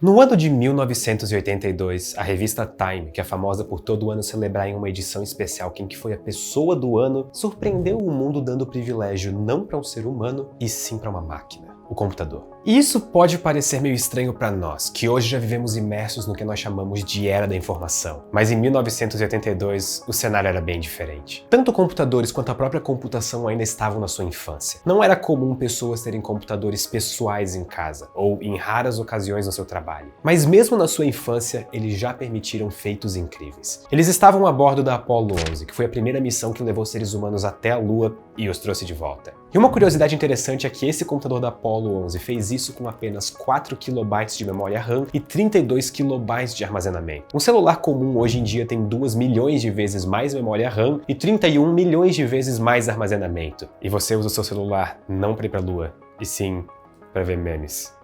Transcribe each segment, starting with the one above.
No ano de 1982, a revista Time, que é famosa por todo ano celebrar em uma edição especial quem que foi a pessoa do ano, surpreendeu o mundo dando privilégio não para um ser humano, e sim para uma máquina, o computador. E isso pode parecer meio estranho para nós, que hoje já vivemos imersos no que nós chamamos de era da informação. Mas em 1982, o cenário era bem diferente. Tanto computadores quanto a própria computação ainda estavam na sua infância. Não era comum pessoas terem computadores pessoais em casa, ou em raras ocasiões no seu trabalho. Mas mesmo na sua infância, eles já permitiram feitos incríveis. Eles estavam a bordo da Apollo 11, que foi a primeira missão que levou seres humanos até a Lua e os trouxe de volta. E uma curiosidade interessante é que esse computador da Apollo 11 fez isso com apenas 4 KB de memória RAM e 32 KB de armazenamento. Um celular comum hoje em dia tem 2 milhões de vezes mais memória RAM e 31 milhões de vezes mais armazenamento. E você usa o seu celular não para ir para a Lua, e sim para ver memes.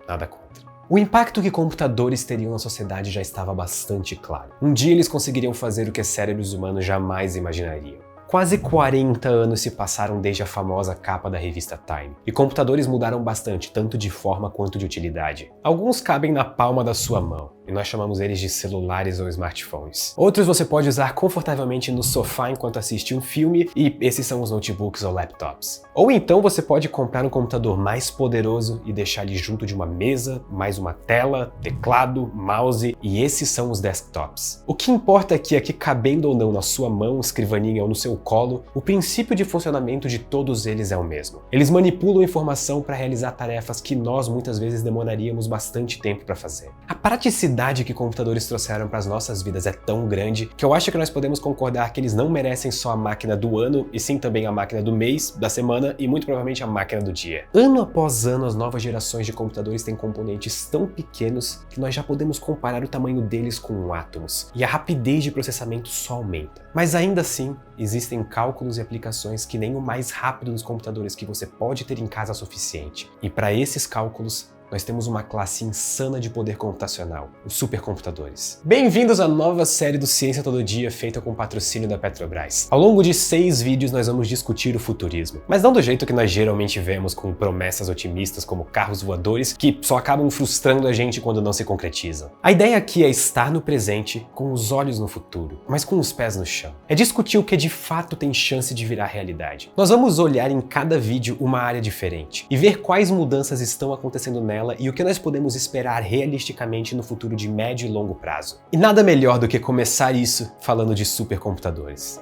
Nada contra. O impacto que computadores teriam na sociedade já estava bastante claro. Um dia eles conseguiriam fazer o que cérebros humanos jamais imaginariam. Quase 40 anos se passaram desde a famosa capa da revista Time, e computadores mudaram bastante, tanto de forma quanto de utilidade. Alguns cabem na palma da sua mão, e nós chamamos eles de celulares ou smartphones. Outros você pode usar confortavelmente no sofá enquanto assiste um filme, e esses são os notebooks ou laptops. Ou então você pode comprar um computador mais poderoso e deixar ele junto de uma mesa, mais uma tela, teclado, mouse, e esses são os desktops. O que importa aqui é que, cabendo ou não na sua mão, escrivaninha ou no seu colo, o princípio de funcionamento de todos eles é o mesmo. Eles manipulam informação para realizar tarefas que nós muitas vezes demoraríamos bastante tempo para fazer. A praticidade que computadores trouxeram para as nossas vidas é tão grande que eu acho que nós podemos concordar que eles não merecem só a máquina do ano, e sim também a máquina do mês, da semana e muito provavelmente a máquina do dia. Ano após ano, as novas gerações de computadores têm componentes tão pequenos que nós já podemos comparar o tamanho deles com átomos, e a rapidez de processamento só aumenta. Mas ainda assim, existem cálculos e aplicações que nem o mais rápido dos computadores que você pode ter em casa é suficiente. E para esses cálculos, nós temos uma classe insana de poder computacional, os supercomputadores. Bem-vindos à nova série do Ciência Todo Dia, feita com patrocínio da Petrobras. Ao longo de 6 vídeos nós vamos discutir o futurismo, mas não do jeito que nós geralmente vemos, com promessas otimistas como carros voadores que só acabam frustrando a gente quando não se concretizam. A ideia aqui é estar no presente, com os olhos no futuro, mas com os pés no chão. É discutir o que de fato tem chance de virar realidade. Nós vamos olhar em cada vídeo uma área diferente e ver quais mudanças estão acontecendo nela e o que nós podemos esperar realisticamente no futuro de médio e longo prazo. E nada melhor do que começar isso falando de supercomputadores.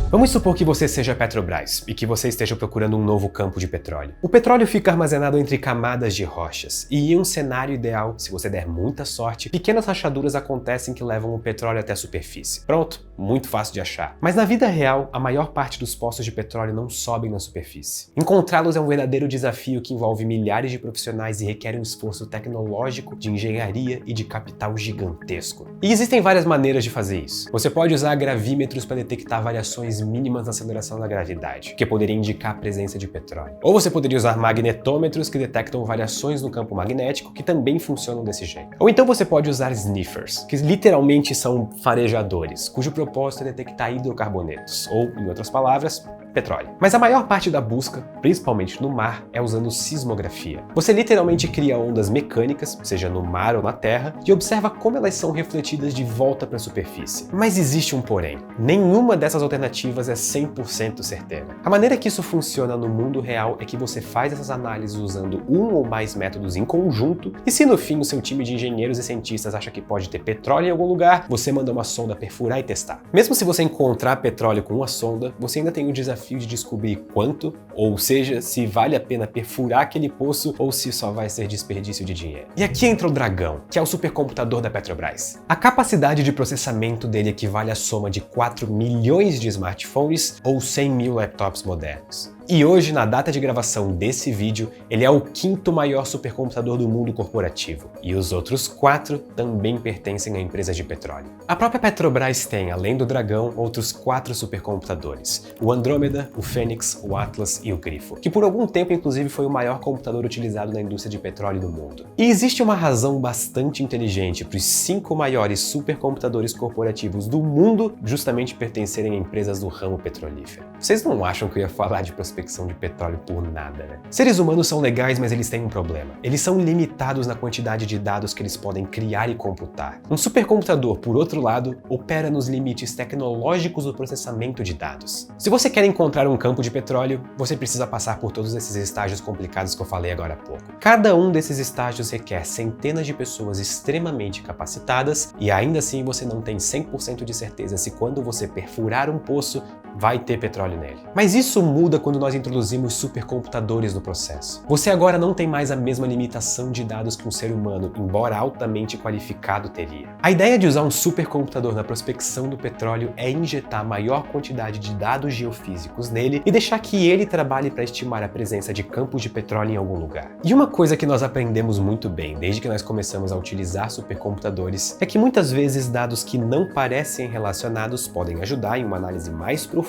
Vamos supor que você seja a Petrobras e que você esteja procurando um novo campo de petróleo. O petróleo fica armazenado entre camadas de rochas, e em um cenário ideal, se você der muita sorte, pequenas rachaduras acontecem que levam o petróleo até a superfície. Pronto, muito fácil de achar. Mas na vida real, a maior parte dos poços de petróleo não sobem na superfície. Encontrá-los é um verdadeiro desafio que envolve milhares de profissionais e requer um esforço tecnológico, de engenharia e de capital gigantesco. E existem várias maneiras de fazer isso. Você pode usar gravímetros para detectar variações mínimas na aceleração da gravidade, que poderia indicar a presença de petróleo. Ou você poderia usar magnetômetros que detectam variações no campo magnético, que também funcionam desse jeito. Ou então você pode usar sniffers, que literalmente são farejadores, cujo propósito é detectar hidrocarbonetos, ou, em outras palavras, petróleo. Mas a maior parte da busca, principalmente no mar, é usando sismografia. Você literalmente cria ondas mecânicas, seja no mar ou na terra, e observa como elas são refletidas de volta para a superfície. Mas existe um porém. Nenhuma dessas alternativas é 100% certeira. A maneira que isso funciona no mundo real é que você faz essas análises usando um ou mais métodos em conjunto, e se no fim o seu time de engenheiros e cientistas acha que pode ter petróleo em algum lugar, você manda uma sonda perfurar e testar. Mesmo se você encontrar petróleo com uma sonda, você ainda tem o desafio de descobrir quanto, ou seja, se vale a pena perfurar aquele poço ou se só vai ser desperdício de dinheiro. E aqui entra o Dragão, que é o supercomputador da Petrobras. A capacidade de processamento dele equivale à soma de 4 milhões de smartphones ou 100 mil laptops modernos. E hoje, na data de gravação desse vídeo, ele é o 5º maior supercomputador do mundo corporativo. E os outros 4 também pertencem a empresas de petróleo. A própria Petrobras tem, além do Dragão, outros 4 supercomputadores. O Andrômeda, o Fênix, o Atlas e o Grifo, que por algum tempo, inclusive, foi o maior computador utilizado na indústria de petróleo do mundo. E existe uma razão bastante inteligente para os 5 maiores supercomputadores corporativos do mundo justamente pertencerem a empresas do ramo petrolífero. Vocês não acham que eu ia falar de prospecção de petróleo por nada, né? Seres humanos são legais, mas eles têm um problema. Eles são limitados na quantidade de dados que eles podem criar e computar. Um supercomputador, por outro lado, opera nos limites tecnológicos do processamento de dados. Se você quer encontrar um campo de petróleo, você precisa passar por todos esses estágios complicados que eu falei agora há pouco. Cada um desses estágios requer centenas de pessoas extremamente capacitadas e ainda assim você não tem 100% de certeza se quando você perfurar um poço, vai ter petróleo nele. Mas isso muda quando nós introduzimos supercomputadores no processo. Você agora não tem mais a mesma limitação de dados que um ser humano, embora altamente qualificado, teria. A ideia de usar um supercomputador na prospecção do petróleo é injetar maior quantidade de dados geofísicos nele e deixar que ele trabalhe para estimar a presença de campos de petróleo em algum lugar. E uma coisa que nós aprendemos muito bem desde que nós começamos a utilizar supercomputadores é que muitas vezes dados que não parecem relacionados podem ajudar em uma análise mais profunda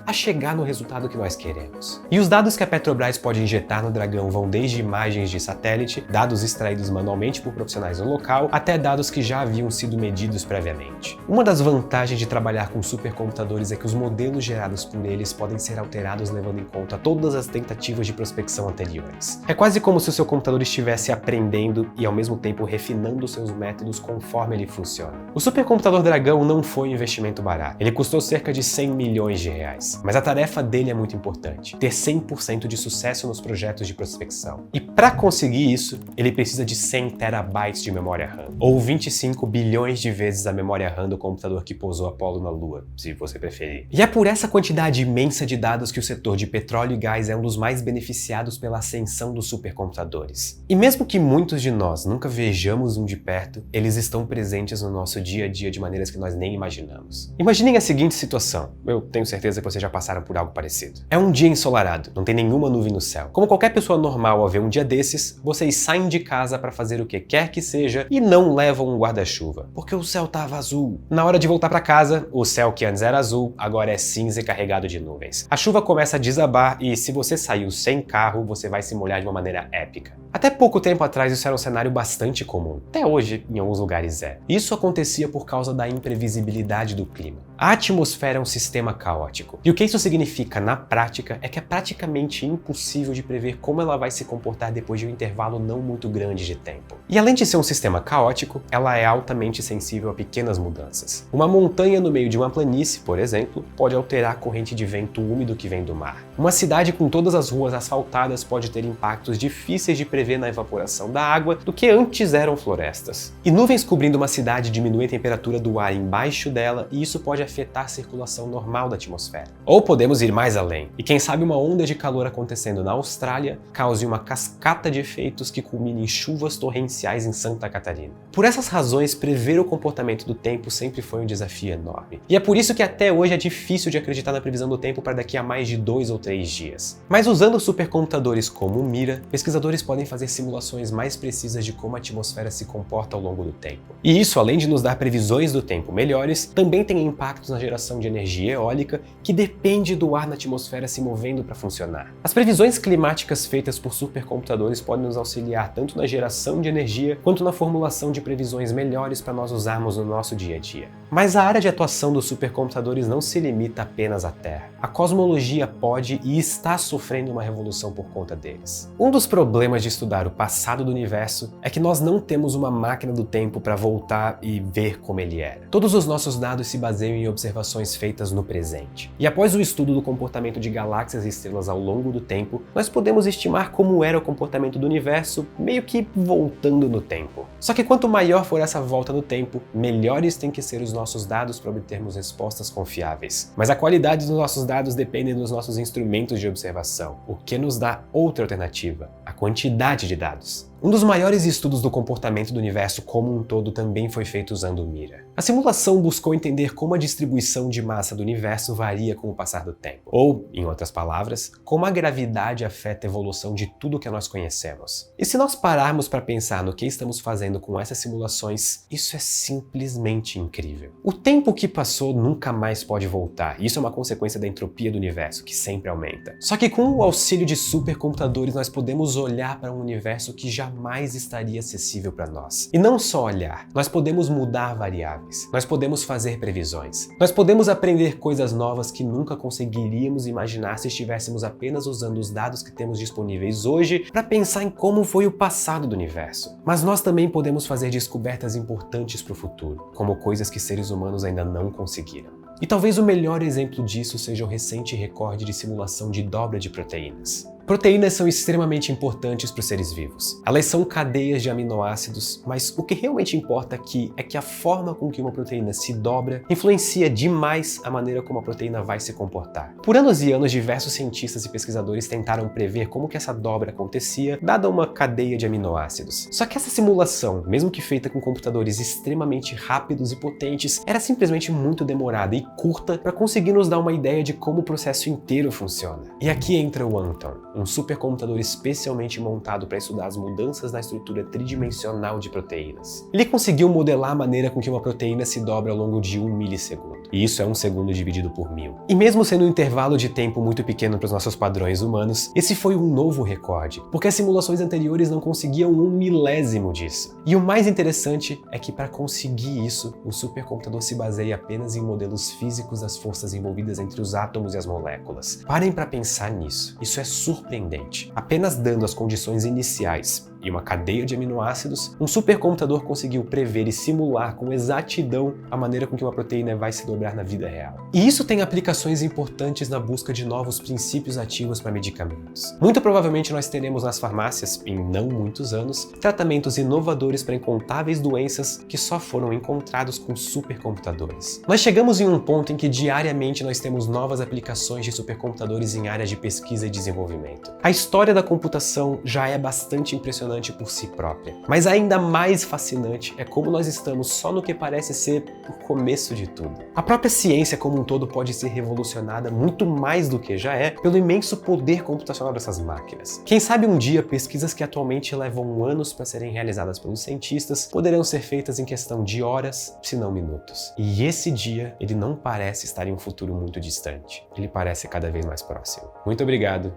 a chegar no resultado que nós queremos. E os dados que a Petrobras pode injetar no Dragão vão desde imagens de satélite, dados extraídos manualmente por profissionais no local, até dados que já haviam sido medidos previamente. Uma das vantagens de trabalhar com supercomputadores é que os modelos gerados por eles podem ser alterados levando em conta todas as tentativas de prospecção anteriores. É quase como se o seu computador estivesse aprendendo e ao mesmo tempo refinando seus métodos conforme ele funciona. O supercomputador Dragão não foi um investimento barato. Ele custou cerca de 100 milhões de reais. Mas a tarefa dele é muito importante, ter 100% de sucesso nos projetos de prospecção. E para conseguir isso, ele precisa de 100 terabytes de memória RAM, ou 25 bilhões de vezes a memória RAM do computador que pousou Apollo na Lua, se você preferir. E é por essa quantidade imensa de dados que o setor de petróleo e gás é um dos mais beneficiados pela ascensão dos supercomputadores. E mesmo que muitos de nós nunca vejamos um de perto, eles estão presentes no nosso dia a dia de maneiras que nós nem imaginamos. Imaginem a seguinte situação. Eu tenho certeza que vocês já passaram por algo parecido. É um dia ensolarado, não tem nenhuma nuvem no céu. Como qualquer pessoa normal ao ver um dia desses, vocês saem de casa para fazer o que quer que seja e não levam um guarda-chuva, porque o céu estava azul. Na hora de voltar para casa, o céu que antes era azul, agora é cinza e carregado de nuvens. A chuva começa a desabar e se você saiu sem carro, você vai se molhar de uma maneira épica. Até pouco tempo atrás isso era um cenário bastante comum. Até hoje, em alguns lugares é. Isso acontecia por causa da imprevisibilidade do clima. A atmosfera é um sistema caótico. E o que isso significa na prática é que é praticamente impossível de prever como ela vai se comportar depois de um intervalo não muito grande de tempo. E além de ser um sistema caótico, ela é altamente sensível a pequenas mudanças. Uma montanha no meio de uma planície, por exemplo, pode alterar a corrente de vento úmido que vem do mar. Uma cidade com todas as ruas asfaltadas pode ter impactos difíceis de prever na evaporação da água do que antes eram florestas. E nuvens cobrindo uma cidade diminuem a temperatura do ar embaixo dela e isso pode afetar a circulação normal da atmosfera. Ou podemos ir mais além, e quem sabe uma onda de calor acontecendo na Austrália cause uma cascata de efeitos que culmine em chuvas torrenciais em Santa Catarina. Por essas razões, prever o comportamento do tempo sempre foi um desafio enorme. E é por isso que até hoje é difícil de acreditar na previsão do tempo para daqui a mais de 2 ou 3 dias. Mas usando supercomputadores como o Mira, pesquisadores podem fazer simulações mais precisas de como a atmosfera se comporta ao longo do tempo. E isso, além de nos dar previsões do tempo melhores, também tem impactos na geração de energia eólica que depende do ar na atmosfera se movendo para funcionar. As previsões climáticas feitas por supercomputadores podem nos auxiliar tanto na geração de energia quanto na formulação de previsões melhores para nós usarmos no nosso dia a dia. Mas a área de atuação dos supercomputadores não se limita apenas à Terra. A cosmologia pode e está sofrendo uma revolução por conta deles. Um dos problemas de estudar o passado do universo é que nós não temos uma máquina do tempo para voltar e ver como ele era. Todos os nossos dados se baseiam em observações feitas no presente. E após o estudo do comportamento de galáxias e estrelas ao longo do tempo, nós podemos estimar como era o comportamento do universo, meio que voltando no tempo. Só que quanto maior for essa volta no tempo, melhores têm que ser os nossos dados para obtermos respostas confiáveis. Mas a qualidade dos nossos dados depende dos nossos instrumentos de observação, o que nos dá outra alternativa, a quantidade de dados. Um dos maiores estudos do comportamento do universo como um todo também foi feito usando Mira. A simulação buscou entender como a distribuição de massa do universo varia com o passar do tempo. Ou, em outras palavras, como a gravidade afeta a evolução de tudo que nós conhecemos. E se nós pararmos para pensar no que estamos fazendo com essas simulações, isso é simplesmente incrível. O tempo que passou nunca mais pode voltar. Isso é uma consequência da entropia do universo, que sempre aumenta. Só que com o auxílio de supercomputadores, nós podemos olhar para um universo que jamais estaria acessível para nós. E não só olhar, nós podemos mudar variáveis, nós podemos fazer previsões, nós podemos aprender coisas novas que nunca conseguiríamos imaginar se estivéssemos apenas usando os dados que temos disponíveis hoje para pensar em como foi o passado do universo. Mas nós também podemos fazer descobertas importantes para o futuro, como coisas que seres humanos ainda não conseguiram. E talvez o melhor exemplo disso seja o recente recorde de simulação de dobra de proteínas. Proteínas são extremamente importantes para os seres vivos. Elas são cadeias de aminoácidos, mas o que realmente importa aqui é que a forma com que uma proteína se dobra influencia demais a maneira como a proteína vai se comportar. Por anos e anos, diversos cientistas e pesquisadores tentaram prever como que essa dobra acontecia, dada uma cadeia de aminoácidos. Só que essa simulação, mesmo que feita com computadores extremamente rápidos e potentes, era simplesmente muito demorada e curta para conseguir nos dar uma ideia de como o processo inteiro funciona. E aqui entra o Anton, um supercomputador especialmente montado para estudar as mudanças na estrutura tridimensional de proteínas. Ele conseguiu modelar a maneira com que uma proteína se dobra ao longo de 1 milissegundo. E isso é 1 segundo dividido por 1000. E mesmo sendo um intervalo de tempo muito pequeno para os nossos padrões humanos, esse foi um novo recorde, porque as simulações anteriores não conseguiam 1 milésimo disso. E o mais interessante é que para conseguir isso, o supercomputador se baseia apenas em modelos físicos das forças envolvidas entre os átomos e as moléculas. Parem para pensar nisso. Isso é surpreendente. Apenas dando as condições iniciais e uma cadeia de aminoácidos, um supercomputador conseguiu prever e simular com exatidão a maneira com que uma proteína vai se dobrar na vida real. E isso tem aplicações importantes na busca de novos princípios ativos para medicamentos. Muito provavelmente nós teremos nas farmácias, em não muitos anos, tratamentos inovadores para incontáveis doenças que só foram encontrados com supercomputadores. Nós chegamos em um ponto em que diariamente nós temos novas aplicações de supercomputadores em áreas de pesquisa e desenvolvimento. A história da computação já é bastante impressionante por si própria, mas ainda mais fascinante é como nós estamos só no que parece ser o começo de tudo. A própria ciência como um todo pode ser revolucionada muito mais do que já é pelo imenso poder computacional dessas máquinas. Quem sabe um dia pesquisas que atualmente levam anos para serem realizadas pelos cientistas poderão ser feitas em questão de horas, se não minutos. E esse dia, ele não parece estar em um futuro muito distante. Ele parece cada vez mais próximo. Muito obrigado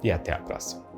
e até a próxima.